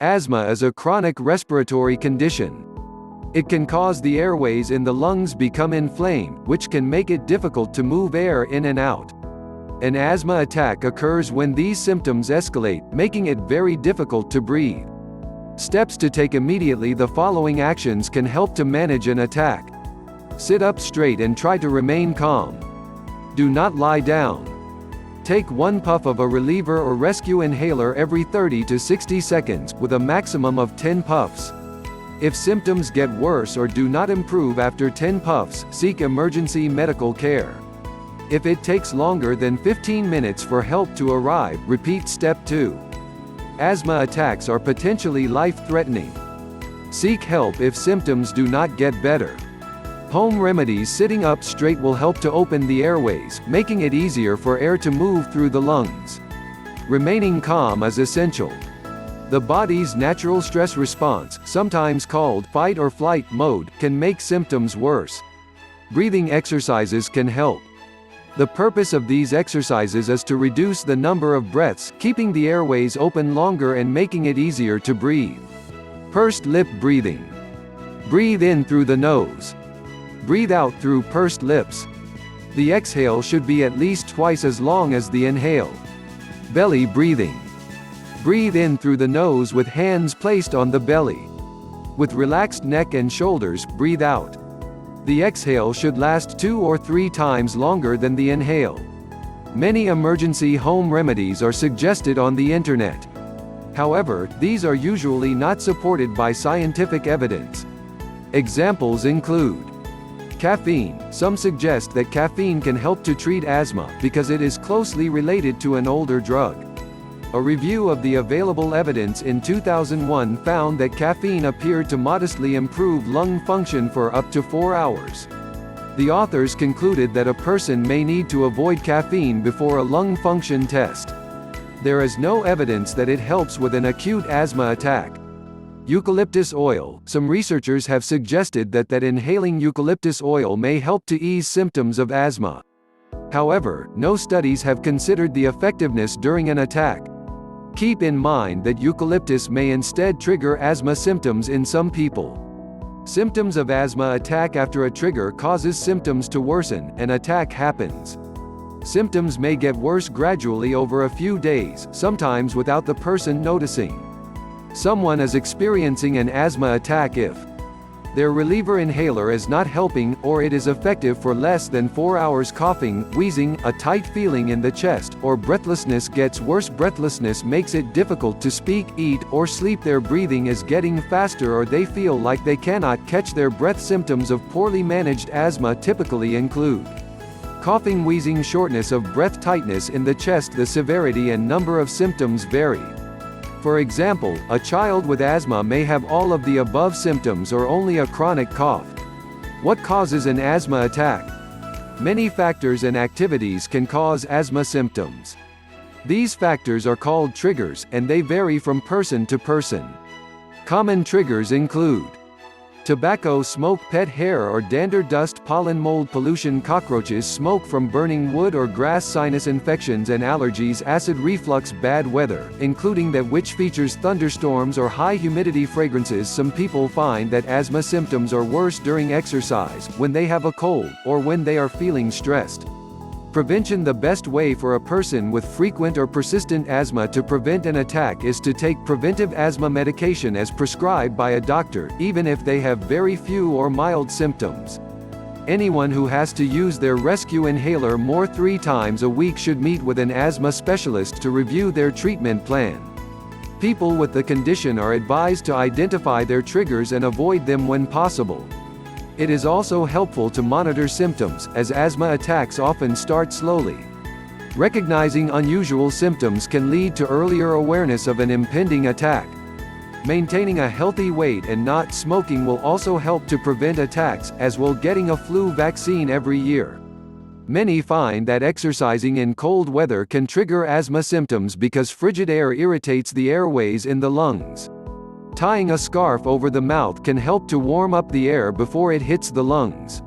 Asthma is a chronic respiratory condition. It can cause the airways in the lungs become inflamed, which can make it difficult to move air in and out. An asthma attack occurs when these symptoms escalate, making it very difficult to breathe. Steps to take immediately: the following actions can help to manage an attack. Sit up straight and try to remain calm. Do not lie down. Take one puff of a reliever or rescue inhaler every 30 to 60 seconds, with a maximum of 10 puffs. If symptoms get worse or do not improve after 10 puffs, seek emergency medical care. If it takes longer than 15 minutes for help to arrive, repeat step 2. Asthma attacks are potentially life-threatening. Seek help if symptoms do not get better. Home remedies: sitting up straight will help to open the airways, making it easier for air to move through the lungs. Remaining calm is essential. The body's natural stress response, sometimes called fight or flight mode, can make symptoms worse. Breathing exercises can help. The purpose of these exercises is to reduce the number of breaths, keeping the airways open longer and making it easier to breathe. Pursed lip breathing. Breathe in through the nose. Breathe out through pursed lips. The exhale should be at least twice as long as the inhale. Belly breathing. Breathe in through the nose with hands placed on the belly. With relaxed neck and shoulders, breathe out. The exhale should last 2 or 3 times longer than the inhale. Many emergency home remedies are suggested on the internet. However, these are usually not supported by scientific evidence. Examples include caffeine. Some suggest that caffeine can help to treat asthma, because it is closely related to an older drug. A review of the available evidence in 2001 found that caffeine appeared to modestly improve lung function for up to 4 hours. The authors concluded that a person may need to avoid caffeine before a lung function test. There is no evidence that it helps with an acute asthma attack. Eucalyptus oil. Some researchers have suggested that inhaling eucalyptus oil may help to ease symptoms of asthma. However, no studies have considered the effectiveness during an attack. Keep in mind that eucalyptus may instead trigger asthma symptoms in some people. Symptoms of asthma attack: after a trigger causes symptoms to worsen, an attack happens. Symptoms may get worse gradually over a few days, sometimes without the person noticing. Someone is experiencing an asthma attack if their reliever inhaler is not helping, or it is effective for less than 4 hours. Coughing, wheezing, a tight feeling in the chest, or breathlessness gets worse. Breathlessness makes it difficult to speak, eat, or sleep. Their breathing is getting faster, or they feel like they cannot catch their breath. Symptoms of poorly managed asthma typically include coughing, wheezing, shortness of breath, tightness in the chest. The severity and number of symptoms vary. For example, a child with asthma may have all of the above symptoms or only a chronic cough. What causes an asthma attack? Many factors and activities can cause asthma symptoms. These factors are called triggers, and they vary from person to person. Common triggers include tobacco smoke, pet hair or dander, dust, pollen, mold, pollution, cockroaches, smoke from burning wood or grass, sinus infections and allergies, acid reflux, bad weather, including that which features thunderstorms or high humidity, fragrances. Some people find that asthma symptoms are worse during exercise, when they have a cold, or when they are feeling stressed. Prevention: the best way for a person with frequent or persistent asthma to prevent an attack is to take preventive asthma medication as prescribed by a doctor, even if they have very few or mild symptoms. Anyone who has to use their rescue inhaler more 3 times a week should meet with an asthma specialist to review their treatment plan. People with the condition are advised to identify their triggers and avoid them when possible. It is also helpful to monitor symptoms, as asthma attacks often start slowly. Recognizing unusual symptoms can lead to earlier awareness of an impending attack. Maintaining a healthy weight and not smoking will also help to prevent attacks, as will getting a flu vaccine every year. Many find that exercising in cold weather can trigger asthma symptoms because frigid air irritates the airways in the lungs. Tying a scarf over the mouth can help to warm up the air before it hits the lungs.